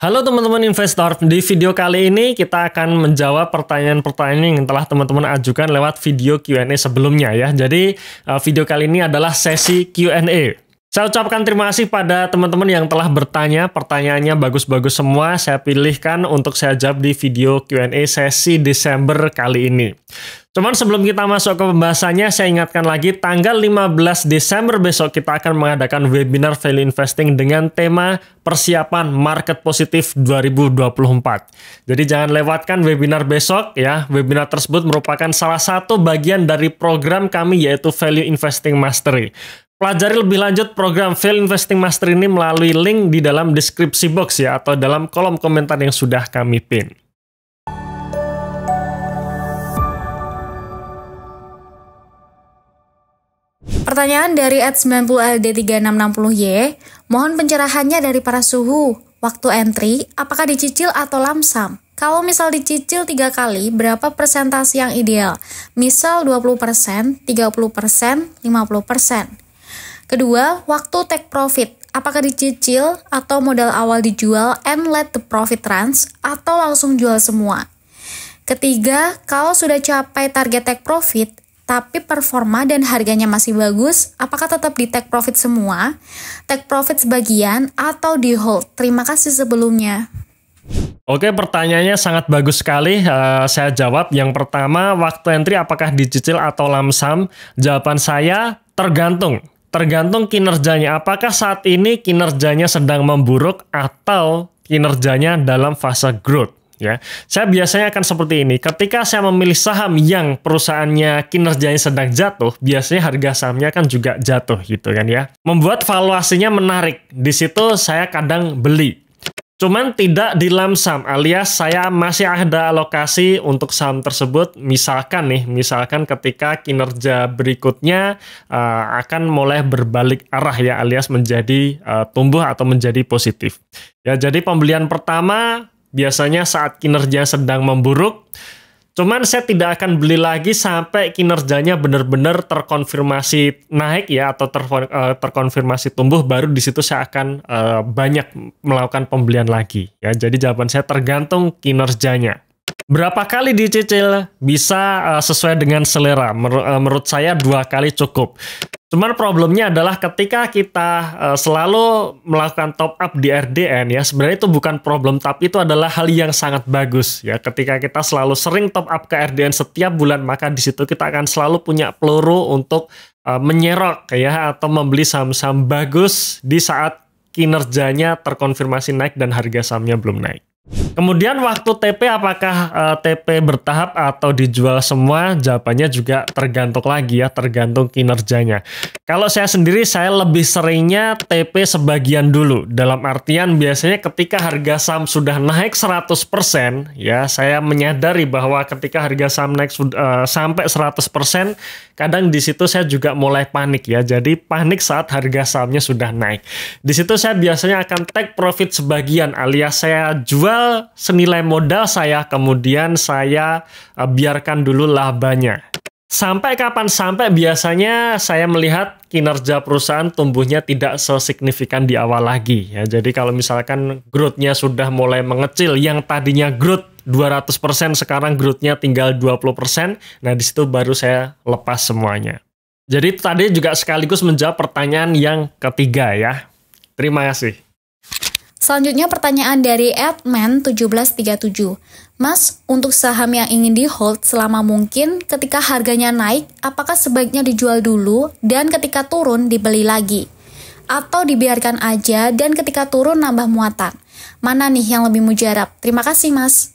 Halo teman-teman investor, di video kali ini kita akan menjawab pertanyaan-pertanyaan yang telah teman-teman ajukan lewat video Q&A sebelumnya ya. Jadi video kali ini adalah sesi Q&A. Saya ucapkan terima kasih pada teman-teman yang telah bertanya, pertanyaannya bagus-bagus semua. Saya pilihkan untuk saya jawab di video Q&A sesi Desember kali ini. Cuman sebelum kita masuk ke pembahasannya, saya ingatkan lagi tanggal 15 Desember besok kita akan mengadakan webinar value investing dengan tema persiapan market positif 2024. Jadi jangan lewatkan webinar besok ya. Webinar tersebut merupakan salah satu bagian dari program kami yaitu Value Investing Mastery. Pelajari lebih lanjut program Value Investing Mastery ini melalui link di dalam deskripsi box ya atau dalam kolom komentar yang sudah kami pin. Pertanyaan dari @90LD3660Y, mohon pencerahannya dari para suhu. Waktu entry, apakah dicicil atau lamsam? Kalau misal dicicil 3 kali, berapa persentase yang ideal? Misal 20%, 30%, 50%. Kedua, waktu take profit. Apakah dicicil atau modal awal dijual and let the profit runs atau langsung jual semua? Ketiga, kalau sudah capai target take profit, tapi performa dan harganya masih bagus, apakah tetap di take profit semua, take profit sebagian, atau di hold? Terima kasih sebelumnya. Oke, pertanyaannya sangat bagus sekali. Saya jawab. Yang pertama, waktu entry apakah dicicil atau lamsam? Jawaban saya tergantung. Tergantung kinerjanya. Apakah saat ini kinerjanya sedang memburuk atau kinerjanya dalam fase growth? Ya, saya biasanya akan seperti ini. Ketika saya memilih saham yang perusahaannya kinerjanya sedang jatuh, biasanya harga sahamnya kan juga jatuh gitu kan ya. Membuat valuasinya menarik. Di situ saya kadang beli. Cuman tidak di lamsam, alias saya masih ada alokasi untuk saham tersebut. Misalkan ketika kinerja berikutnya akan mulai berbalik arah ya, alias menjadi tumbuh atau menjadi positif. Ya, jadi pembelian pertama biasanya saat kinerja sedang memburuk. Cuman saya tidak akan beli lagi sampai kinerjanya benar-benar terkonfirmasi naik ya atau terkonfirmasi tumbuh, baru di situ saya akan banyak melakukan pembelian lagi ya. Jadi jawaban saya tergantung kinerjanya. Berapa kali dicicil? Bisa sesuai dengan selera. Menurut saya 2 kali cukup. Cuman problemnya adalah ketika kita selalu melakukan top up di RDN ya, sebenarnya itu bukan problem, tapi itu adalah hal yang sangat bagus ya. Ketika kita selalu sering top up ke RDN setiap bulan, maka di situ kita akan selalu punya peluru untuk menyerok ya atau membeli saham-saham bagus di saat kinerjanya terkonfirmasi naik dan harga sahamnya belum naik. Kemudian waktu TP, apakah TP bertahap atau dijual semua? Jawabannya juga tergantung lagi ya, tergantung kinerjanya. Kalau saya sendiri, saya lebih seringnya TP sebagian dulu. Dalam artian biasanya ketika harga saham sudah naik 100%, ya saya menyadari bahwa ketika harga saham naik sampai 100%, kadang di situ saya juga mulai panik ya. Jadi panik saat harga sahamnya sudah naik. Di situ saya biasanya akan take profit sebagian, alias saya jual senilai modal saya, kemudian saya biarkan dulu labanya. Sampai kapan? Sampai biasanya saya melihat kinerja perusahaan tumbuhnya tidak sesignifikan di awal lagi ya. Jadi kalau misalkan growth-nya sudah mulai mengecil, yang tadinya growth 200% sekarang growth-nya tinggal 20%, nah di situ baru saya lepas semuanya. Jadi tadi juga sekaligus menjawab pertanyaan yang ketiga ya. Terima kasih. Selanjutnya pertanyaan dari @man1737. Mas, untuk saham yang ingin di-hold selama mungkin, ketika harganya naik, apakah sebaiknya dijual dulu dan ketika turun dibeli lagi? Atau dibiarkan aja dan ketika turun nambah muatan? Mana nih yang lebih mujarab? Terima kasih, Mas.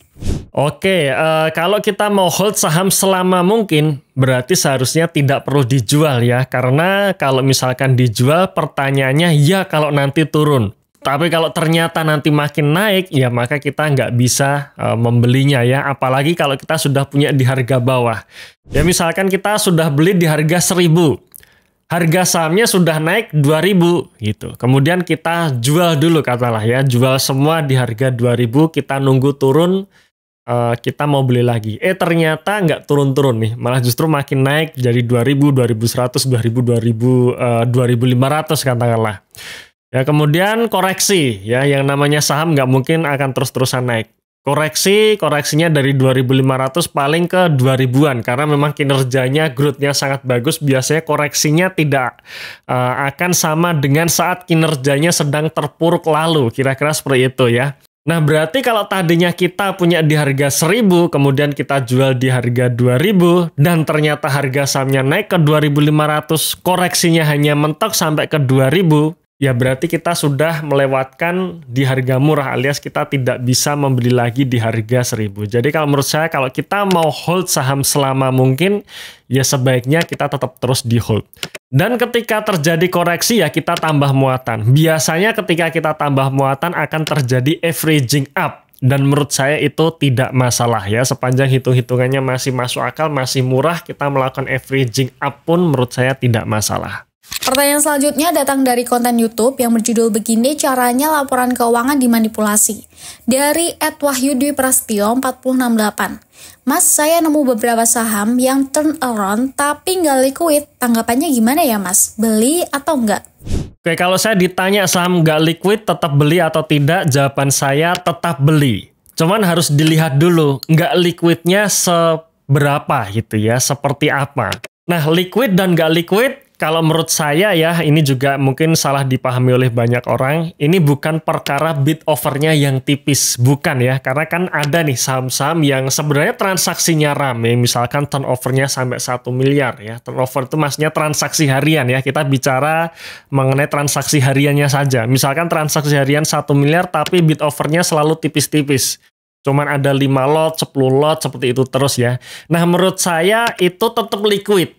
Oke, kalau kita mau hold saham selama mungkin, berarti seharusnya tidak perlu dijual ya. Karena kalau misalkan dijual, pertanyaannya ya kalau nanti turun. Tapi kalau ternyata nanti makin naik, ya maka kita nggak bisa membelinya ya. Apalagi kalau kita sudah punya di harga bawah. Ya misalkan kita sudah beli di harga 1.000. Harga sahamnya sudah naik 2.000 gitu. Kemudian kita jual dulu katalah ya. Jual semua di harga 2.000, kita nunggu turun, kita mau beli lagi. Ternyata nggak turun-turun nih. Malah justru makin naik jadi 2.000, 2.100, 2.000, 2.500 katakanlah. Ya, kemudian koreksi, ya, yang namanya saham nggak mungkin akan terus-terusan naik. Koreksinya dari 2.500 paling ke 2.000-an karena memang kinerjanya, growth-nya sangat bagus. Biasanya koreksinya tidak akan sama dengan saat kinerjanya sedang terpuruk lalu, kira-kira seperti itu ya. Nah, berarti kalau tadinya kita punya di harga 1.000, kemudian kita jual di harga 2.000, dan ternyata harga sahamnya naik ke 2.500, koreksinya hanya mentok sampai ke 2.000, ya berarti kita sudah melewatkan di harga murah, alias kita tidak bisa membeli lagi di harga 1.000. Jadi kalau menurut saya, kalau kita mau hold saham selama mungkin, ya sebaiknya kita tetap terus di hold. Dan ketika terjadi koreksi, ya kita tambah muatan. Biasanya ketika kita tambah muatan akan terjadi averaging up. Dan menurut saya itu tidak masalah ya. Sepanjang hitung-hitungannya masih masuk akal, masih murah, kita melakukan averaging up pun menurut saya tidak masalah. Pertanyaan selanjutnya datang dari konten YouTube yang berjudul begini caranya laporan keuangan dimanipulasi. Dari @wahyudwiprastio 468. Mas, saya nemu beberapa saham yang turn around tapi nggak liquid. Tanggapannya gimana ya mas? Beli atau nggak? Oke, kalau saya ditanya saham nggak liquid tetap beli atau tidak, jawaban saya tetap beli. Cuman harus dilihat dulu, nggak liquidnya seberapa gitu ya, seperti apa. Nah, liquid dan nggak liquid, kalau menurut saya ya, ini juga mungkin salah dipahami oleh banyak orang. Ini bukan perkara bid overnya yang tipis, bukan ya. Karena kan ada nih saham-saham yang sebenarnya transaksinya rame, misalkan turnovernya sampai 1 miliar ya. Turnover itu maksudnya transaksi harian ya. Kita bicara mengenai transaksi hariannya saja. Misalkan transaksi harian 1 miliar tapi bid overnya selalu tipis-tipis. Cuman ada 5 lot, 10 lot, seperti itu terus ya. Nah, menurut saya itu tetap liquid.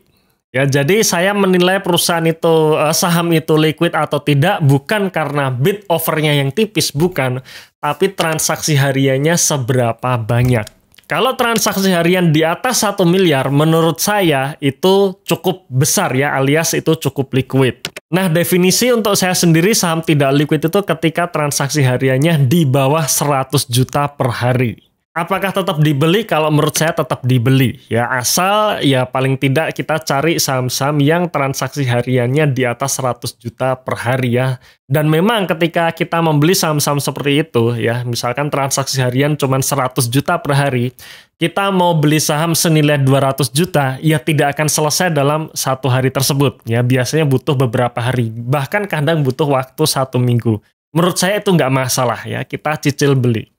Ya, jadi saya menilai perusahaan itu, saham itu liquid atau tidak bukan karena bid overnya yang tipis, bukan, tapi transaksi hariannya seberapa banyak. Kalau transaksi harian di atas 1 miliar, menurut saya itu cukup besar ya, alias itu cukup liquid. Nah, definisi untuk saya sendiri saham tidak liquid itu ketika transaksi hariannya di bawah 100 juta per hari. Apakah tetap dibeli? Kalau menurut saya tetap dibeli ya, asal ya paling tidak kita cari saham-saham yang transaksi hariannya di atas 100 juta per hari ya. Dan memang ketika kita membeli saham-saham seperti itu ya, misalkan transaksi harian cuma 100 juta per hari, kita mau beli saham senilai 200 juta ya tidak akan selesai dalam satu hari tersebut ya, biasanya butuh beberapa hari, bahkan kadang butuh waktu 1 minggu. Menurut saya itu nggak masalah ya, kita cicil beli.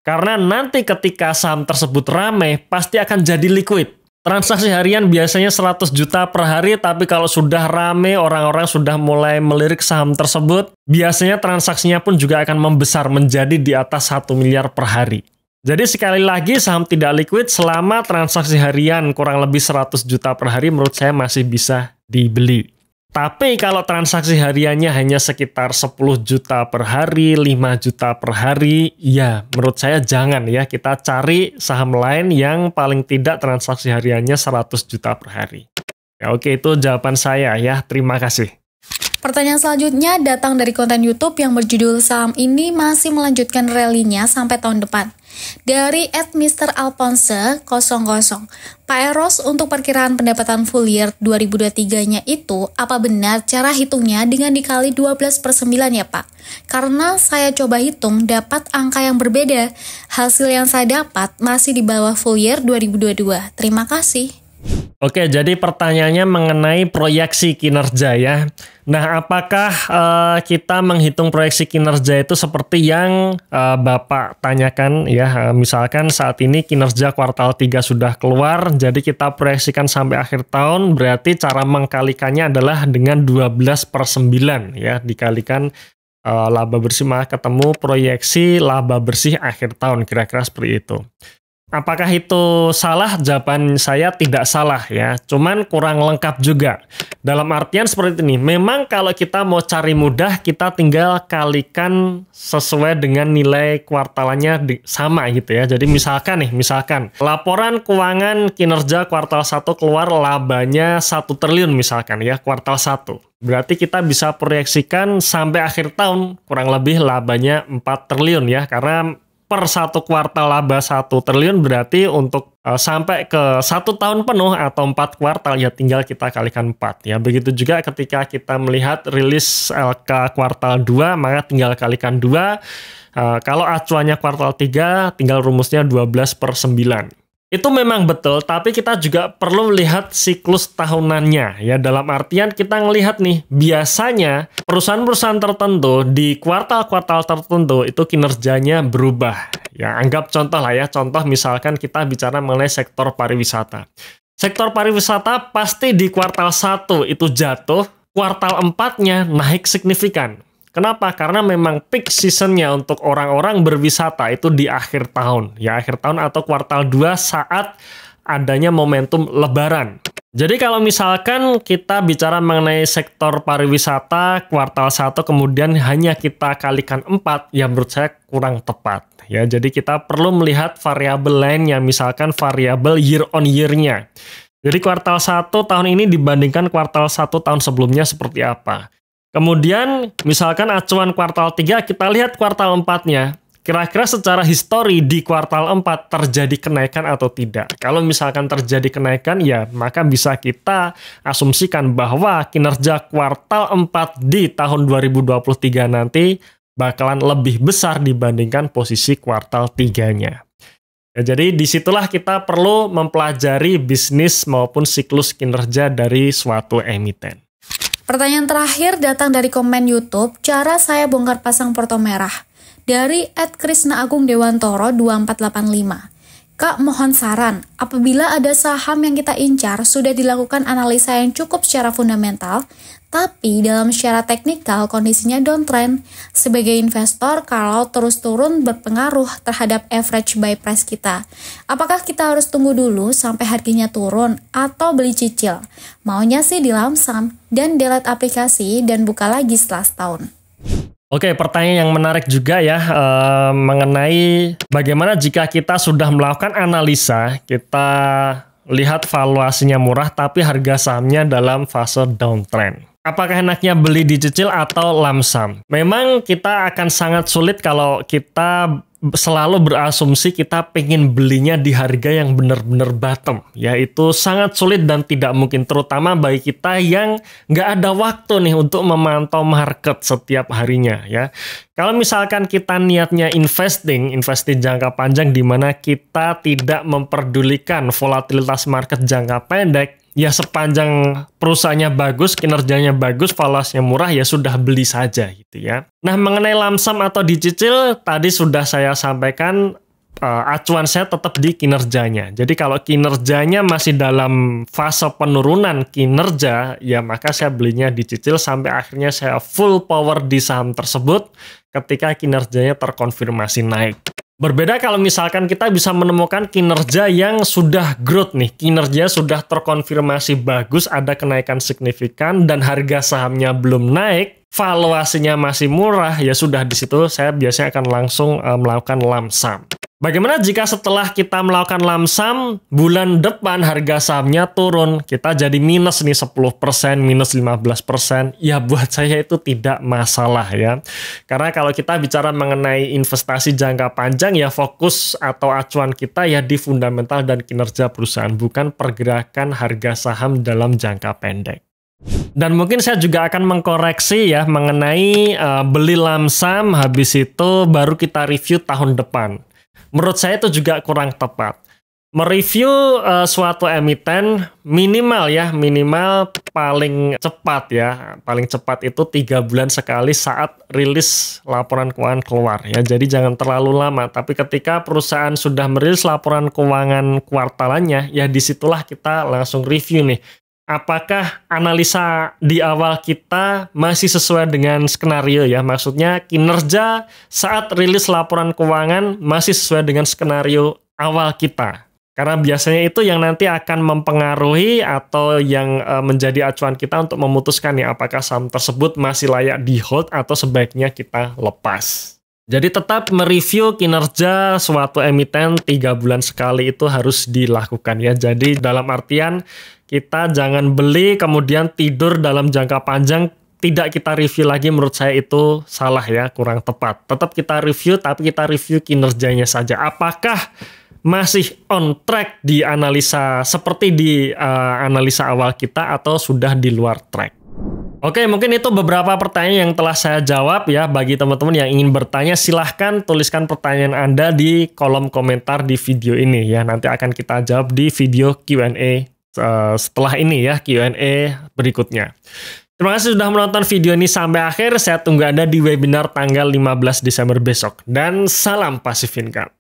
Karena nanti ketika saham tersebut ramai, pasti akan jadi liquid. Transaksi harian biasanya 100 juta per hari, tapi kalau sudah ramai, orang-orang sudah mulai melirik saham tersebut, biasanya transaksinya pun juga akan membesar menjadi di atas 1 miliar per hari. Jadi sekali lagi, saham tidak liquid selama transaksi harian kurang lebih 100 juta per hari, menurut saya masih bisa dibeli. Tapi kalau transaksi hariannya hanya sekitar 10 juta per hari, 5 juta per hari, ya menurut saya jangan ya, kita cari saham lain yang paling tidak transaksi hariannya 100 juta per hari. Ya oke, itu jawaban saya ya, terima kasih. Pertanyaan selanjutnya datang dari konten YouTube yang berjudul saham ini masih melanjutkan rally-nya sampai tahun depan. Dari @Mr.Alphonse 00. Pak Eros, untuk perkiraan pendapatan full year 2023-nya itu, apa benar cara hitungnya dengan dikali 12/9 ya Pak? Karena saya coba hitung dapat angka yang berbeda. Hasil yang saya dapat masih di bawah full year 2022. Terima kasih. Oke, jadi pertanyaannya mengenai proyeksi kinerja ya. Nah, apakah kita menghitung proyeksi kinerja itu seperti yang Bapak tanyakan ya? Misalkan saat ini kinerja kuartal 3 sudah keluar, jadi kita proyeksikan sampai akhir tahun, berarti cara mengkalikannya adalah dengan 12/9 ya, dikalikan laba bersih maka ketemu proyeksi laba bersih akhir tahun, kira-kira seperti itu. Apakah itu salah? Jawaban saya tidak salah ya, cuman kurang lengkap juga. Dalam artian seperti ini, memang kalau kita mau cari mudah, kita tinggal kalikan sesuai dengan nilai kuartalannya sama gitu ya. Jadi misalkan laporan keuangan kinerja kuartal 1 keluar labanya 1 triliun misalkan ya, kuartal 1. Berarti kita bisa proyeksikan sampai akhir tahun kurang lebih labanya 4 triliun ya, karena per satu kuartal laba 1 triliun berarti untuk sampai ke 1 tahun penuh atau 4 kuartal ya tinggal kita kalikan 4 ya. Begitu juga ketika kita melihat rilis LK kuartal 2 maka tinggal kalikan 2. Kalau acuannya kuartal 3 tinggal rumusnya 12/9. Itu memang betul, tapi kita juga perlu lihat siklus tahunannya ya. Dalam artian kita ngelihat nih, biasanya perusahaan-perusahaan tertentu di kuartal-kuartal tertentu itu kinerjanya berubah. Ya, anggap contoh lah ya, contoh misalkan kita bicara mengenai sektor pariwisata. Sektor pariwisata pasti di kuartal 1 itu jatuh, kuartal 4-nya naik signifikan. Kenapa? Karena memang peak seasonnya untuk orang-orang berwisata itu di akhir tahun. Ya, akhir tahun atau kuartal 2 saat adanya momentum lebaran. Jadi kalau misalkan kita bicara mengenai sektor pariwisata kuartal 1 kemudian hanya kita kalikan 4, ya menurut saya kurang tepat. Ya, jadi kita perlu melihat variabel lainnya, misalkan variabel year on year-nya. Jadi kuartal 1 tahun ini dibandingkan kuartal 1 tahun sebelumnya seperti apa. Kemudian misalkan acuan kuartal 3 kita lihat kuartal 4-nya. Kira-kira secara histori di kuartal 4 terjadi kenaikan atau tidak. Kalau misalkan terjadi kenaikan ya maka bisa kita asumsikan bahwa kinerja kuartal 4 di tahun 2023 nanti bakalan lebih besar dibandingkan posisi kuartal 3-nya. Ya, jadi disitulah kita perlu mempelajari bisnis maupun siklus kinerja dari suatu emiten. Pertanyaan terakhir datang dari komen YouTube, cara saya bongkar pasang Porto Merah. Dari @krisnaagung_dewantoro 2485. Kak, mohon saran, apabila ada saham yang kita incar sudah dilakukan analisa yang cukup secara fundamental, tapi dalam secara teknikal kondisinya downtrend. Sebagai investor, kalau terus turun berpengaruh terhadap average buy price kita. Apakah kita harus tunggu dulu sampai harganya turun atau beli cicil? Maunya sih di lamsam dan delete aplikasi dan buka lagi setelah setahun. Oke, pertanyaan yang menarik juga ya mengenai bagaimana jika kita sudah melakukan analisa, kita lihat valuasinya murah tapi harga sahamnya dalam fase downtrend. Apakah enaknya beli dicicil atau lamsam? Memang kita akan sangat sulit kalau kita selalu berasumsi kita pengen belinya di harga yang benar-benar bottom. Ya, itu sangat sulit dan tidak mungkin, terutama bagi kita yang nggak ada waktu nih untuk memantau market setiap harinya. Ya, kalau misalkan kita niatnya investing jangka panjang di mana kita tidak memperdulikan volatilitas market jangka pendek, ya sepanjang perusahaannya bagus, kinerjanya bagus, valuasinya murah, ya sudah beli saja gitu ya. Nah, mengenai lamsam atau dicicil, tadi sudah saya sampaikan acuan saya tetap di kinerjanya. Jadi kalau kinerjanya masih dalam fase penurunan kinerja, ya maka saya belinya dicicil sampai akhirnya saya full power di saham tersebut ketika kinerjanya terkonfirmasi naik. Berbeda kalau misalkan kita bisa menemukan kinerja yang sudah growth nih, kinerja sudah terkonfirmasi bagus, ada kenaikan signifikan dan harga sahamnya belum naik, valuasinya masih murah, ya sudah di situ saya biasanya akan langsung melakukan lamsam. Bagaimana jika setelah kita melakukan lamsam, bulan depan harga sahamnya turun, kita jadi minus nih 10%, minus 15%, ya buat saya itu tidak masalah ya. Karena kalau kita bicara mengenai investasi jangka panjang, ya fokus atau acuan kita ya di fundamental dan kinerja perusahaan, bukan pergerakan harga saham dalam jangka pendek. Dan mungkin saya juga akan mengkoreksi ya mengenai beli lamsam, habis itu baru kita review tahun depan. Menurut saya itu juga kurang tepat. Mereview suatu emiten minimal paling cepat itu 3 bulan sekali saat rilis laporan keuangan keluar ya. Jadi jangan terlalu lama. Tapi ketika perusahaan sudah merilis laporan keuangan kuartalannya, ya disitulah kita langsung review nih. Apakah analisa di awal kita masih sesuai dengan skenario ya? Maksudnya kinerja saat rilis laporan keuangan masih sesuai dengan skenario awal kita. Karena biasanya itu yang nanti akan mempengaruhi atau yang menjadi acuan kita untuk memutuskan ya apakah saham tersebut masih layak di hold atau sebaiknya kita lepas. Jadi tetap mereview kinerja suatu emiten 3 bulan sekali itu harus dilakukan ya. Jadi dalam artian kita jangan beli kemudian tidur dalam jangka panjang tidak kita review lagi, menurut saya itu salah ya, kurang tepat. Tetap kita review, tapi kita review kinerjanya saja. Apakah masih on track di analisa seperti di analisa awal kita atau sudah di luar track? Oke, mungkin itu beberapa pertanyaan yang telah saya jawab ya. Bagi teman-teman yang ingin bertanya, silahkan tuliskan pertanyaan Anda di kolom komentar di video ini ya. Nanti akan kita jawab di video Q&A setelah ini ya, Q&A berikutnya. Terima kasih sudah menonton video ini sampai akhir. Saya tunggu Anda di webinar tanggal 15 Desember besok. Dan salam Passive Income.